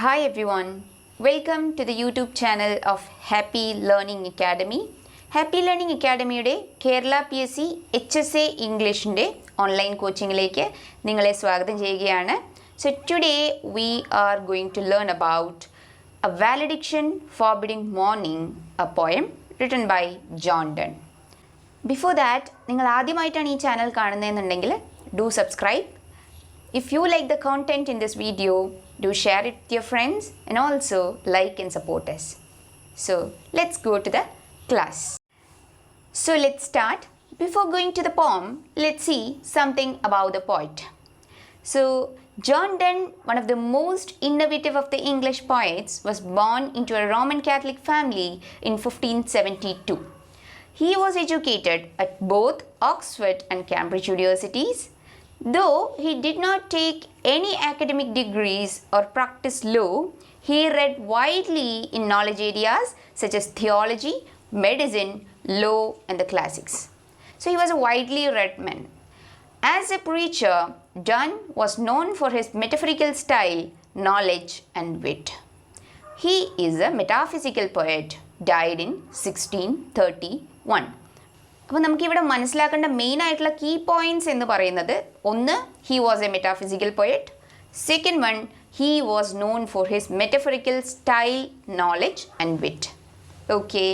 Hi everyone, welcome to the YouTube channel of Happy Learning Academy. Happy Learning Academyയുടെ Kerala PSC HSA ഇംഗ്ലീഷിൻ്റെ online കോച്ചിങ്ങിലേക്ക് നിങ്ങളെ സ്വാഗതം ചെയ്യുകയാണ്. So today we are going to learn about a valediction forbidding mourning, a poem written by Donne. Before that, നിങ്ങൾ ആദ്യമായിട്ടാണ് ഈ channel കാണുന്നതെന്നുണ്ടെങ്കിൽ do subscribe. If you like the content in this video, do share it with your friends and also like and support us. So let's go to the class. So let's start. Before going to the poem, let's see something about the poet. So John Donne, one of the most innovative of the English poets, was born into a Roman Catholic family in 1572. He was educated at both Oxford and Cambridge universities. Though he did not take any academic degrees or practice law, he read widely in knowledge areas such as theology, medicine, law, and the classics. So he was a widely read man. As a preacher, Donne was known for his metaphorical style, knowledge, and wit. He is a metaphysical poet, died in 1631. അപ്പോൾ നമുക്കിവിടെ മനസ്സിലാക്കേണ്ട main ആയിട്ടുള്ള key points എന്ന് പറയുന്നത്, ഒന്ന്, he was a metaphysical poet. Second one, he was known for his metaphorical style, knowledge and wit. Okay,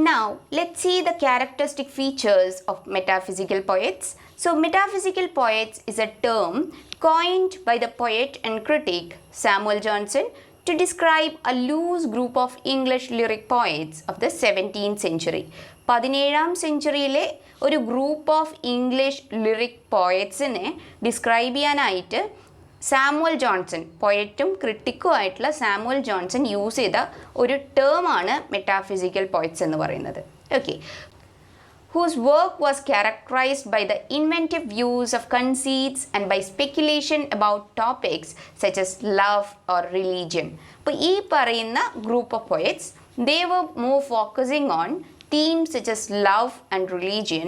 now let's see the characteristic features of metaphysical poets. So metaphysical poets is a term coined by the poet and critic Samuel Johnson to describe a loose group of English lyric poets of the 17th century. 17th സെഞ്ച്വറിയിലെ ഒരു group of English lyric പോയറ്റ്സിനെ describe ചെയ്യാനായിട്ട് Samuel Johnson, പോയറ്റും ക്രിട്ടിക്കും ആയിട്ടുള്ള Samuel Johnson use ചെയ്ത ഒരു ടേമാണ് metaphysical poets എന്ന് പറയുന്നത്. Okay, whose work was characterized by the inventive use of conceits and by speculation about topics such as love or religion. അപ്പോൾ ഈ പറയുന്ന group of poets, they were more focusing on themes such as love and religion,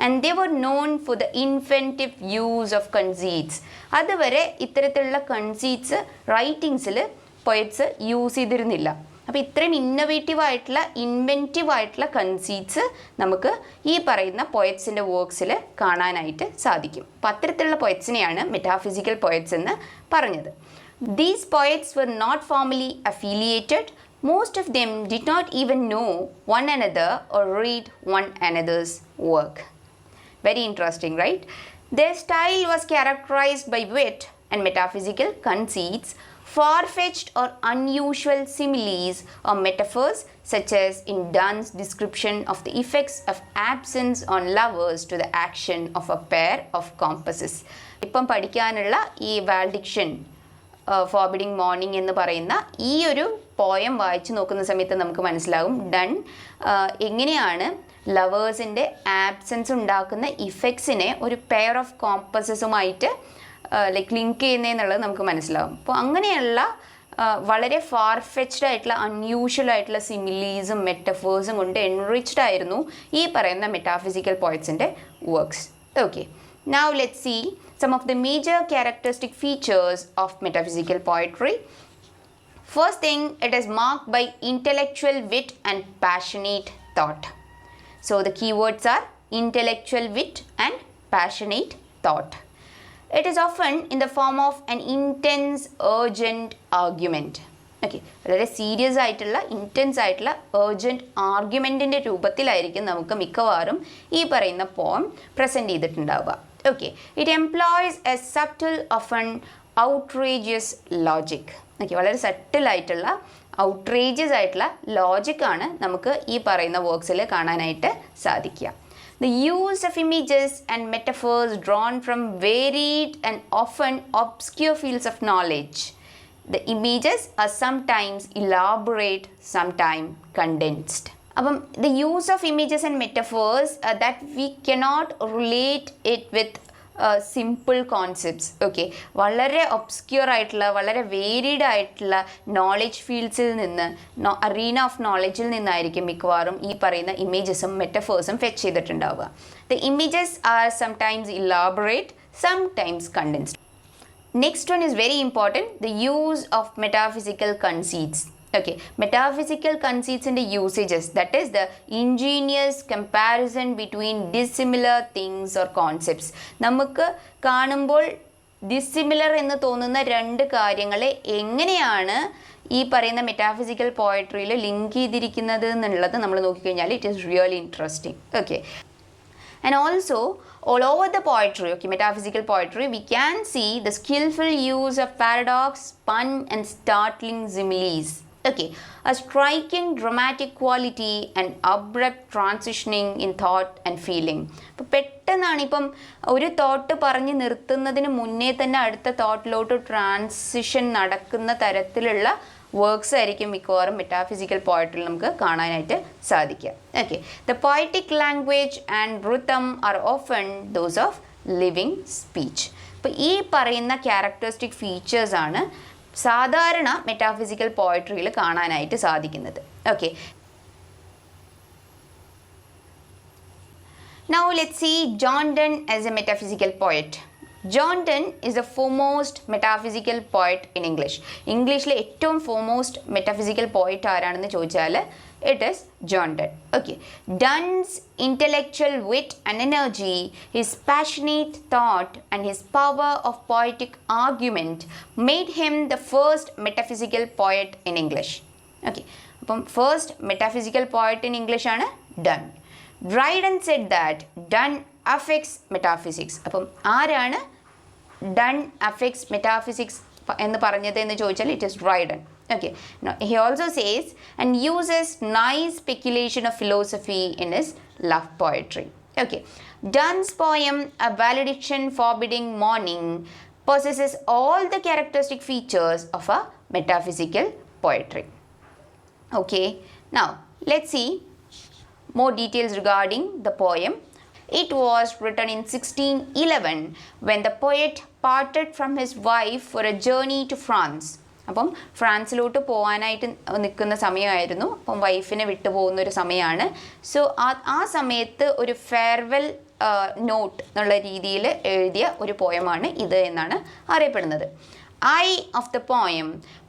and they were known for the inventive use of conceits. അതുവരെ ഇത്തരത്തിലുള്ള കൺസീറ്റ്സ് റൈറ്റിങ്സിൽ poets use ചെയ്തിരുന്നില്ല. അപ്പോൾ ഇത്രയും inventive ആയിട്ടുള്ള കൺസീറ്റ്സ് നമുക്ക് ഈ പറയുന്ന പോയറ്റ്സിൻ്റെ വർക്ക്സിൽ കാണാനായിട്ട് സാധിക്കും. അപ്പോൾ അത്തരത്തിലുള്ള പോയറ്റ്സിനെയാണ് മെറ്റാഫിസിക്കൽ പോയറ്റ്സ് എന്ന് പറഞ്ഞത്. These poets were not formally affiliated. Most of them did not even know one another or read one another's work. Very interesting, right? Their style was characterized by wit and metaphysical conceits, far-fetched or unusual similes or metaphors, such as in Donne's description of the effects of absence on lovers to the action of a pair of compasses. ഇപ്പം പഠിക്കാനുള്ള ഈ വാൽഡിക്ഷൻ forbidding morning എന്ന് പറയുന്ന ഈ ഒരു poem വായിച്ചു നോക്കുന്ന സമയത്ത് നമുക്ക് മനസ്സിലാകും ഡൺ എങ്ങനെയാണ് ലവേഴ്സിൻ്റെ ആബ്സെൻസ് ഉണ്ടാക്കുന്ന ഇഫക്ട്സിനെ ഒരു പെയർ ഓഫ് കോമ്പസസുമായിട്ട് ലൈക്ക് ലിങ്ക് ചെയ്യുന്നതെന്നുള്ളത് നമുക്ക് മനസ്സിലാവും. അപ്പോൾ അങ്ങനെയുള്ള വളരെ ഫാർഫെച്ച്ഡ് ആയിട്ടുള്ള അൺയൂഷ്വൽ ആയിട്ടുള്ള സിമിലീസും മെറ്റഫേഴ്സും കൊണ്ട് എൻറിച്ച്ഡ് ആയിരുന്നു ഈ പറയുന്ന മെറ്റാഫിസിക്കൽ പോയറ്റ്സിൻ്റെ works. Okay, now let's see some of the major characteristic features of metaphysical poetry. First thing, it is marked by intellectual wit and passionate thought. So the keywords are intellectual wit and passionate thought. It is often in the form of an intense, urgent argument. Okay, വളരെ serious ആയിട്ടുള്ള intense ആയിട്ടുള്ള urgent ആർഗ്യുമെൻറ്റിൻ്റെ രൂപത്തിലായിരിക്കും നമുക്ക് മിക്കവാറും ഈ പറയുന്ന പോം present ചെയ്തിട്ടുണ്ടാവുക. Okay, it employs a subtle, often outrageous logic. Okay, വളരെ subtle ആയിട്ടുള്ള ഔട്ട്റേജിയസ് ആയിട്ടുള്ള ലോജിക്കാണ് നമുക്ക് ഈ പറയുന്ന വർക്ക്സിൽ കാണാനായിട്ട് സാധിക്കുക. The use of images and metaphors drawn from varied and often obscure fields of knowledge. The images are sometimes elaborate, sometimes condensed. അപ്പം the use of images and metaphors that we cannot relate it with simple concepts. Okay, വളരെ obscure ആയിട്ടുള്ള വളരെ varied ആയിട്ടുള്ള knowledge ഫീൽഡ്സിൽ നിന്ന് arena of നോളജിൽ നിന്നായിരിക്കും മിക്കവാറും ഈ പറയുന്ന ഇമേജസും മെറ്റഫേഴ്സും ഫെച്ച് ചെയ്തിട്ടുണ്ടാവുക. The images are sometimes elaborate, sometimes condensed. Next one is very important, the use of metaphysical conceits. Okay, metaphysical conceits in the usages, that is the ingenious comparison between dissimilar things or concepts. നമുക്ക് കാണുമ്പോൾ dissimilar എന്ന് തോന്നുന്ന രണ്ട് കാര്യങ്ങളെ എങ്ങനെയാണ് ഈ പറയുന്ന metaphysical പോയട്രിയിൽ link ചെയ്തിരിക്കുന്നത് എന്നുള്ളത് നമ്മൾ നോക്കിക്കഴിഞ്ഞാൽ it is really interesting. Okay, and also all over the poetry, okay, metaphysical poetry, we can see the skillful use of paradox, pun and startling similes. Okay, a striking dramatic quality and abrupt transitioning in thought and feeling. അപ്പോൾ പെട്ടെന്നാണ് ഇപ്പം ഒരു thought പറഞ്ഞ് നിർത്തുന്നതിന് മുന്നേ തന്നെ അടുത്ത തോട്ടിലോട്ട് transition നടക്കുന്ന തരത്തിലുള്ള വർക്ക്സ് ആയിരിക്കും മിക്കവാറും മെറ്റാഫിസിക്കൽ പോയട്രിയിൽ നമുക്ക് കാണാനായിട്ട് സാധിക്കുക. Okay, the poetic language and rhythm are often those of living speech. അപ്പോൾ ഈ പറയുന്ന ക്യാരക്ടറിസ്റ്റിക് ഫീച്ചേഴ്സാണ് സാധാരണ മെറ്റാഫിസിക്കൽ പോയട്രിയിൽ കാണാനായിട്ട് സാധിക്കുന്നത്. Okay, now let's see John Donne as a metaphysical poet. John Donne is the foremost metaphysical poet in English. ഇംഗ്ലീഷിലെ ഏറ്റവും foremost metaphysical പോയിറ്റ് ആരാണെന്ന് ചോദിച്ചാൽ it is John Donne. Okay, Donne's intellectual wit and energy, his passionate thought and his power of poetic argument made him the first metaphysical poet in English. Okay, അപ്പം first metaphysical poet in English ആണ് Donne. Dryden said that Donne affects metaphysics. അപ്പം ആരാണ് Donne affects metaphysics എന്ന് പറഞ്ഞത് എന്ന് ചോദിച്ചാൽ it is Dryden. Okay, now he also says and uses nice speculation of philosophy in his love poetry. Okay, Donne's poem A Valediction forbidding Mourning possesses all the characteristic features of a metaphysical poetry. Okay, now let's see more details regarding the poem. It was written in 1611 when the poet parted from his wife for a journey to France. അപ്പം ഫ്രാൻസിലോട്ട് പോകാനായിട്ട് നിൽക്കുന്ന സമയമായിരുന്നു. അപ്പം വൈഫിനെ വിട്ടു പോകുന്നൊരു സമയമാണ്. So ആ സമയത്ത് ഒരു ഫെയർവെൽ നോട്ട് എന്നുള്ള രീതിയിൽ എഴുതിയ ഒരു പോയമാണ് ഇത് എന്നാണ് അറിയപ്പെടുന്നത്. I of the poem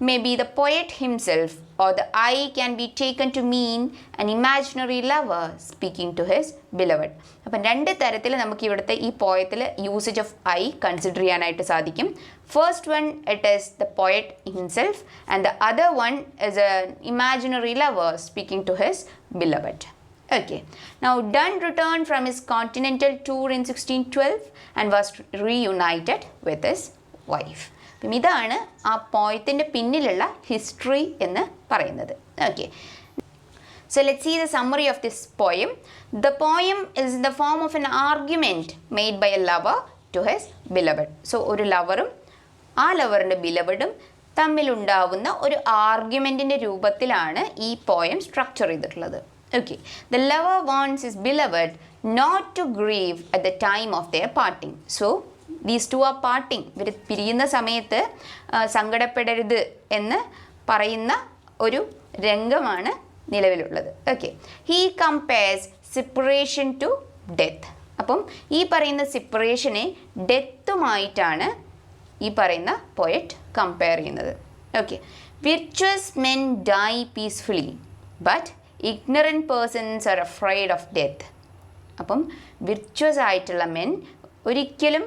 may be the poet himself, or the I can be taken to mean an imaginary lover speaking to his beloved. അപ്പം രണ്ട് തരത്തിൽ നമുക്ക് ഇവിടുത്തെ ഈ പോയത്തിൽ യൂസേജ് ഓഫ് ഐ കൺസിഡർ ചെയ്യാനായിട്ട് സാധിക്കും. First one it is the poet himself and the other one is a imaginary lover speaking to his beloved. Okay, now Donne returned from his continental tour in 1612 and was reunited with his wife. അപ്പം ഇതാണ് ആ പോയത്തിൻ്റെ പിന്നിലുള്ള history എന്ന് പറയുന്നത്. Okay, so let's see the summary of this poem. The poem is in the form of an argument made by a lover to his beloved. So ഒരു ലവറും ആ ലവറിൻ്റെ ബിലവഡും തമ്മിലുണ്ടാവുന്ന ഒരു ആർഗ്യുമെൻറ്റിൻ്റെ രൂപത്തിലാണ് ഈ പോയം സ്ട്രക്ചർ ചെയ്തിട്ടുള്ളത്. Okay, the lover wants his beloved not to grieve at the time of their parting. So these two are parting. ഇവർ പിരിയുന്ന സമയത്ത് സങ്കടപ്പെടരുത് എന്ന് പറയുന്ന ഒരു രംഗമാണ് നിലവിലുള്ളത്. Okay, he compares separation to death. അപ്പം ഈ പറയുന്ന സെപ്പറേഷനെ ഡെത്തുമായിട്ടാണ് ഈ പറയുന്ന പോയറ്റ് കമ്പയർ ചെയ്യുന്നത്. Okay, virtuous men die peacefully but ignorant persons are afraid of death. അപ്പം വിർച്വസ് ആയിട്ടുള്ള മെൻ ഒരിക്കലും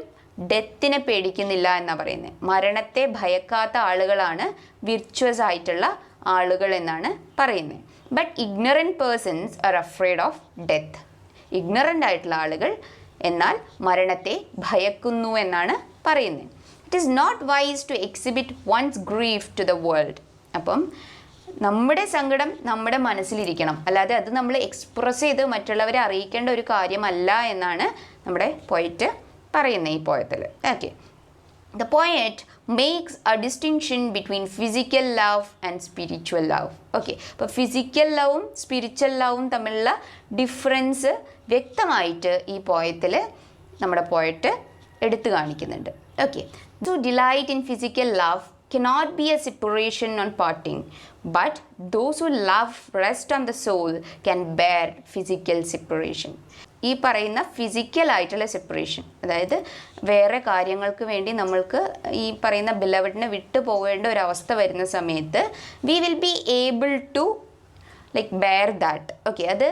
ഡെത്തിനെ പേടിക്കുന്നില്ല എന്നാണ് പറയുന്നത്. മരണത്തെ ഭയക്കാത്ത ആളുകളാണ് വിർച്വസ് ആയിട്ടുള്ള ആളുകൾ എന്നാണ് പറയുന്നത്. But ignorant persons are afraid of death. Ignorant ആയിട്ടുള്ള ആളുകൾ എന്നാൽ മരണത്തെ ഭയക്കുന്നു എന്നാണ് പറയുന്നത്. It is not wise to exhibit one's grief to the world. അപ്പം നമ്മുടെ സങ്കടം നമ്മുടെ മനസ്സിലിരിക്കണം, അല്ലാതെ അത് നമ്മൾ എക്സ്പ്രസ് ചെയ്ത് മറ്റുള്ളവരെ അറിയിക്കേണ്ട ഒരു കാര്യമല്ല എന്നാണ് നമ്മുടെ പോയറ്റ് പറയുന്നത് ഈ പോയത്തിൽ. Okay, the poet makes a distinction between physical love and spiritual love. Okay, അപ്പോൾ ഫിസിക്കൽ ലവും സ്പിരിച്വൽ ലവും തമ്മിലുള്ള ഡിഫറൻസ് വ്യക്തമായിട്ട് ഈ പോയത്തിൽ നമ്മുടെ പോയറ്റ് എടുത്തു കാണിക്കുന്നുണ്ട്. Okay, to delight in physical love cannot be a separation on parting, but those who love rest on the soul can bear physical separation. ഈ പറയുന്ന ഫിസിക്കലായിട്ടുള്ള സെപ്പറേഷൻ, അതായത് വേറെ കാര്യങ്ങൾക്ക് വേണ്ടി നമ്മൾക്ക് ഈ പറയുന്ന ബിലവഡിനെ വിട്ടു പോകേണ്ട ഒരു അവസ്ഥ വരുന്ന സമയത്ത് we will be able to like bear that. Okay, അത്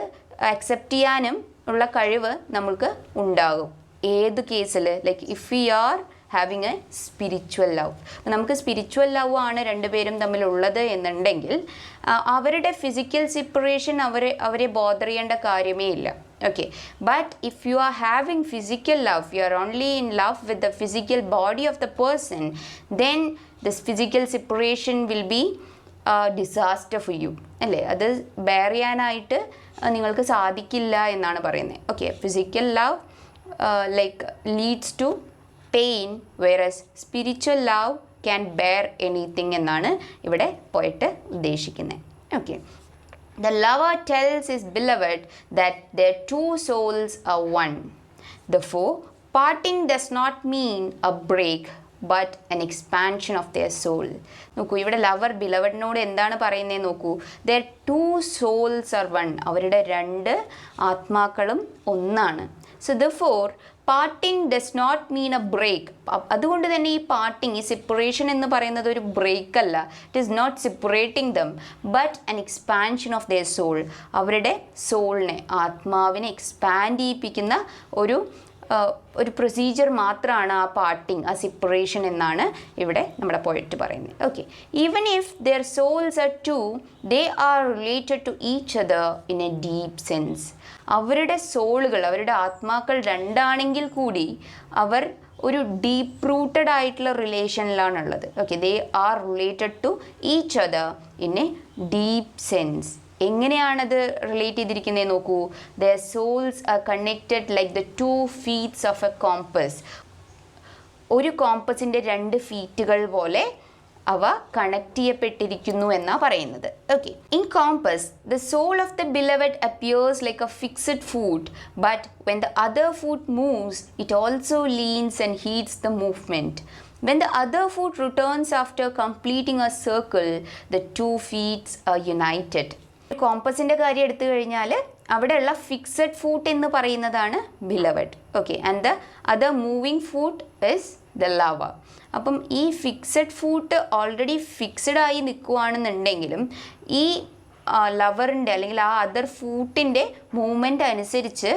അക്സെപ്റ്റ് ചെയ്യാനും ഉള്ള കഴിവ് നമ്മൾക്ക് ഉണ്ടാകും. ഏത് കേസിൽ? Like if we are having a spiritual love. നമുക്ക് സ്പിരിച്വൽ ലവ് ആണ് രണ്ടുപേരും തമ്മിലുള്ളത് എന്നുണ്ടെങ്കിൽ അവരുടെ ഫിസിക്കൽ സെപ്പറേഷൻ അവരെ ബോദർ ചെയ്യേണ്ട കാര്യമേ ഇല്ല. Okay, but if you are having physical love, you are only in love with the physical body of the person, then this physical separation will be a disaster for you. അല്ലേ, അത് bear ചെയ്യാനായിട്ട് നിങ്ങൾക്ക് സാധിക്കില്ല എന്നാണ് പറയുന്നത്. Okay, physical love like leads to pain, whereas spiritual love can bear anything എന്നാണ് ഇവിടെ പോയിട്ട് ഉദ്ദേശിക്കുന്നത്. Okay, the lover tells his beloved that their two souls are one. Therefore, parting does not mean a break, but an expansion of their soul. നോക്കൂ, ഇവിടെ lover ബിലവഡിനോട് എന്താണ് പറയുന്നത് നോക്കൂ. their two souls are one. അവരുടെ രണ്ട് ആത്മാക്കളും ഒന്നാണ്. so therefore parting does not mean a break. അതുകൊണ്ട് തന്നെ ഈ പാർട്ടിങ്, ഈ സെപ്പറേഷൻ എന്ന് പറയുന്നത് ഒരു ബ്രേക്ക് അല്ല. It is not separating them but an expansion of their soul. അവരുടെ സോളിനെ, ആത്മാവിനെ എക്സ്പാൻഡ് ചെയ്യിപ്പിക്കുന്ന ഒരു പ്രൊസീജിയർ മാത്രമാണ് ആ പാർട്ടിങ്, ആ സെപ്പറേഷൻ എന്നാണ് ഇവിടെ നമ്മുടെ പോയറ്റ് പറയുന്നത്. Okay, even if their souls are two, they are related to each other in a deep sense. അവരുടെ സോളുകൾ, അവരുടെ ആത്മാക്കൾ രണ്ടാണെങ്കിൽ കൂടി അവർ ഒരു ഡീപ്പ് റൂട്ടഡ് ആയിട്ടുള്ള റിലേഷനിലാണുള്ളത്. Okay, they are related to each other in a deep sense. എങ്ങനെയാണത് റിലേറ്റ് ചെയ്തിരിക്കുന്നത് നോക്കൂ. their souls are connected like the two feet of a compass. ഒരു കോമ്പസിൻ്റെ രണ്ട് ഫീറ്റുകൾ പോലെ അവ കണക്ട് ചെയ്യപ്പെട്ടിരിക്കുന്നു എന്നാണ് പറയുന്നത്. Okay, in compass the soul of the beloved appears like a fixed foot, but when the other foot moves, it also leans and heeds the movement. When the other foot returns after completing a circle, the two feet are united. കോമ്പസിൻ്റെ കാര്യം എടുത്തു കഴിഞ്ഞാൽ അവിടെയുള്ള fixed foot എന്ന് പറയുന്നതാണ് beloved. Okay, and the other moving foot is the lover. അപ്പം ഈ fixed foot already fixed ആയി നിൽക്കുകയാണെന്നുണ്ടെങ്കിലും ഈ ലവറിൻ്റെ അല്ലെങ്കിൽ ആ അതർ ഫൂട്ടിൻ്റെ മൂവ്മെൻ്റ് അനുസരിച്ച്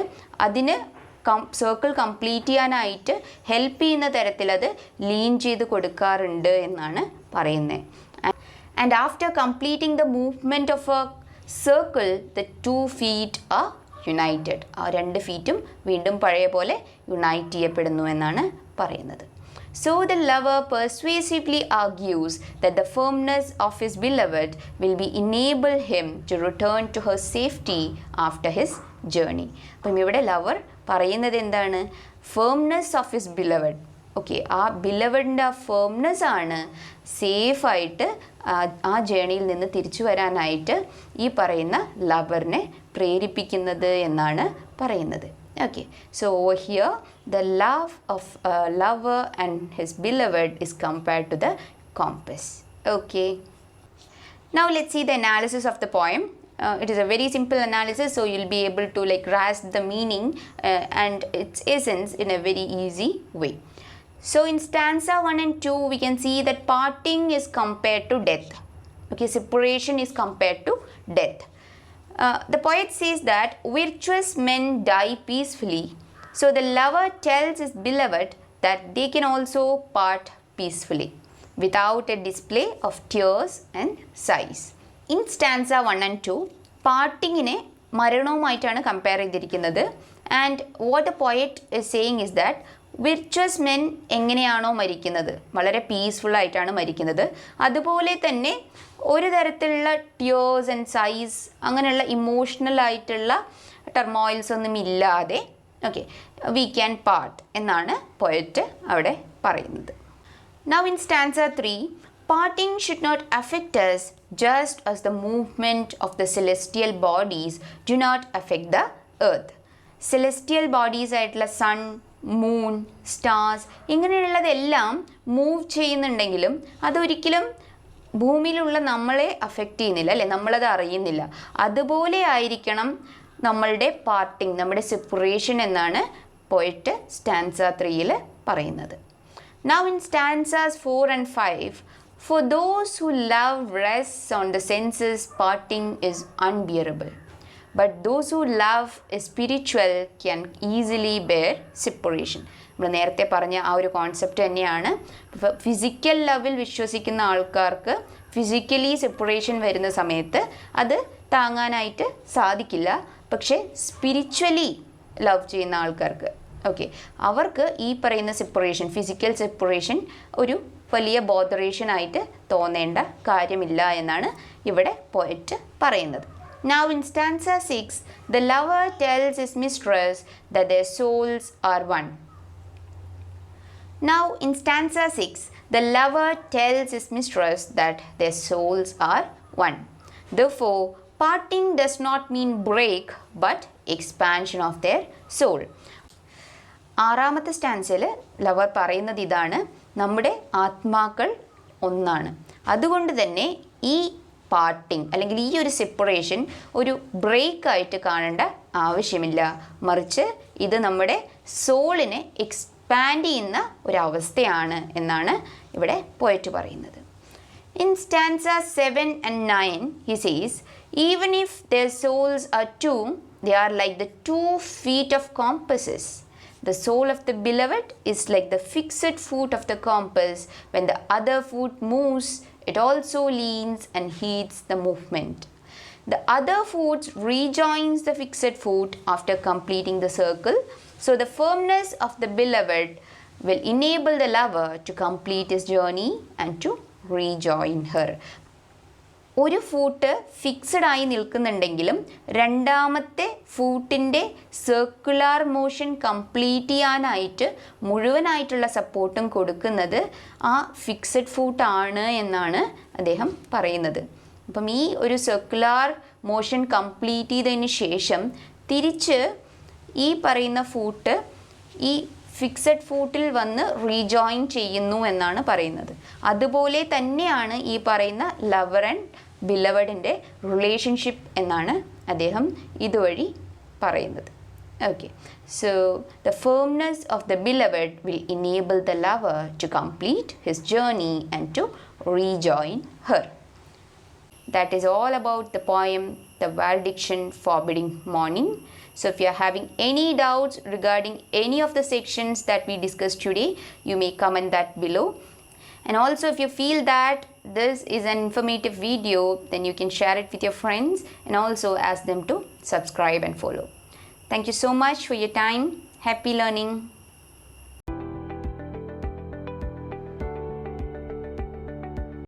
അതിന് സർക്കിൾ കംപ്ലീറ്റ് ചെയ്യാനായിട്ട് ഹെൽപ്പ് ചെയ്യുന്ന തരത്തിൽ അത് ലീൻ ചെയ്ത് കൊടുക്കാറുണ്ട് എന്നാണ് പറയുന്നത്. And after completing the movement of a circle the two feet are united. ആ രണ്ട് ഫീറ്റും വീണ്ടും പഴയ പോലെ യുണൈറ്റ് ചെയ്യപ്പെടുന്നു എന്നാണ് പറയുന്നത്. So the lover persuasively argues that the firmness of his beloved will be enable him to return to her safety after his journey. അപ്പം ഇവിടെ ലവർ പറയുന്നത് എന്താണ്? Firmness of his beloved. Okay, ആ ബിലവഡിൻ്റെ ആ ഫേംനെസ് ആണ് സേഫായിട്ട് ആ ജേണിയിൽ നിന്ന് തിരിച്ചു വരാനായിട്ട് ഈ പറയുന്ന ലവറിനെ പ്രേരിപ്പിക്കുന്നത് എന്നാണ് പറയുന്നത്. Okay, so over here the love of a lover and his beloved is compared to the compass. Okay, now let's see the analysis of the poem. It is a very simple analysis, so you'll be able to like grasp the meaning and its essence in a very easy way. So in stanza 1 and 2 we can see that parting is compared to death. Okay, separation is compared to death. The poet says that virtuous men die peacefully, so the lover tells his beloved that they can also part peacefully without a display of tears and sighs. In stanza 1 and 2 പാർട്ടിങ്ങിനെ മരണവുമായിട്ടാണ് compare ചെയ്തിരിക്കുന്നത്. And what the poet is saying is that virtues men എങ്ങനെയാണോ മരിക്കുന്നത്, വളരെ പീസ്ഫുള്ളായിട്ടാണ് മരിക്കുന്നത്, അതുപോലെ തന്നെ ഒരു തരത്തിലുള്ള tears and size അങ്ങനെയുള്ള ഇമോഷണൽ ആയിട്ടുള്ള ടെർമോയിൽസ് ഒന്നും ഇല്ലാതെ ഓക്കെ വി ക്യാൻ പാർട്ട് എന്നാണ് പോയറ്റ് അവിടെ പറയുന്നത്. Now in stanza 3 parting should not affect us just as the movement of the celestial bodies do not affect the earth. Celestial bodies ആയിട്ടുള്ള sun, moon, stars ഇങ്ങനെയുള്ളതെല്ലാം move ചെയ്യുന്നുണ്ടെങ്കിലും അതൊരിക്കലും ഭൂമിയിലുള്ള നമ്മളെ affect ചെയ്യുന്നില്ല, അല്ലേ? നമ്മളത് അറിയുന്നില്ല. അതുപോലെ ആയിരിക്കണം നമ്മളുടെ പാർട്ടിങ്, നമ്മുടെ സെപ്പറേഷൻ എന്നാണ് പോയറ്റ് സ്റ്റാൻസ 3 പറയുന്നത്. Now in stanzas 4 and 5, for those who love rests on the senses, parting is unbearable. But those who love is spiritual can easily bear separation. നമ്മൾ നേരത്തെ പറഞ്ഞ ആ ഒരു കോൺസെപ്റ്റ് തന്നെയാണ്. ഫിസിക്കൽ ലവിൽ വിശ്വസിക്കുന്ന ആൾക്കാർക്ക് ഫിസിക്കലി സെപ്പറേഷൻ വരുന്ന സമയത്ത് അത് താങ്ങാനായിട്ട് സാധിക്കില്ല. പക്ഷേ സ്പിരിച്വലി ലവ് ചെയ്യുന്ന ആൾക്കാർക്ക്, ഓക്കെ, അവർക്ക് ഈ പറയുന്ന സെപ്പറേഷൻ, ഫിസിക്കൽ സെപ്പറേഷൻ ഒരു വലിയ ബോദറേഷൻ ആയിട്ട് തോന്നേണ്ട കാര്യമില്ല എന്നാണ് ഇവിടെ പോയറ്റ് പറയുന്നത്. Now in stanza 6, the lover tells his mistress that their souls are one. Now in stanza 6, the lover tells his mistress that their souls are one. Therefore, parting does not mean break but expansion of their soul. ആറാമത്തെ സ്റ്റാൻസയിൽ lover പറയുന്നത് ഇതാണ്: നമ്മുടെ ആത്മാക്കൾ ഒന്നാണ്. അതുകൊണ്ട് തന്നെ ഈ parting അല്ലെങ്കിൽ ഈ ഒരു സെപ്പറേഷൻ ഒരു ബ്രേക്ക് ആയിട്ട് കാണേണ്ട ആവശ്യമില്ല, മറിച്ച് ഇത് നമ്മുടെ സോളിനെ എക്സ്പാൻഡ് ചെയ്യുന്ന ഒരവസ്ഥയാണ് എന്നാണ് ഇവിടെ പോയറ്റ് പറയുന്നത്. In stanza 7 and 9, he says, even if their souls are two, they are like the 2 feet of compasses. The soul of the beloved is like the fixed foot of the compass. When the other foot moves, it also leans and heeds the movement. The other foot rejoins the fixed foot after completing the circle. So the firmness of the beloved will enable the lover to complete his journey and to rejoin her. ഒരു foot fixed ആയി നിൽക്കുന്നുണ്ടെങ്കിലും രണ്ടാമത്തെ ഫൂട്ടിൻ്റെ circular motion complete ചെയ്യാനായിട്ട് മുഴുവനായിട്ടുള്ള സപ്പോർട്ടും കൊടുക്കുന്നത് ആ fixed ഫൂട്ടാണ് എന്നാണ് അദ്ദേഹം പറയുന്നത്. അപ്പം ഈ ഒരു സർക്കുലാർ മോഷൻ കംപ്ലീറ്റ് ചെയ്തതിന് ശേഷം തിരിച്ച് ഈ പറയുന്ന ഫൂട്ട് ഈ ഫിക്സഡ് ഫൂട്ടിൽ വന്ന് റീജോയിൻ ചെയ്യുന്നു എന്നാണ് പറയുന്നത്. അതുപോലെ തന്നെയാണ് ഈ പറയുന്ന ലവർ ആൻഡ് ബിലവഡിൻ്റെ റിലേഷൻഷിപ്പ് എന്നാണ് അദ്ദേഹം ഇതുവഴി പറയുന്നത്. Okay, so the firmness of the beloved will enable the lover to complete his journey and to rejoin her. That is all about the poem The Valediction Forbidding Mourning. So if you are having any doubts regarding any of the sections that we discussed today, you may comment that below. And also if you feel that this is an informative video, then you can share it with your friends and also ask them to subscribe and follow. Thank you so much for your time. Happy learning.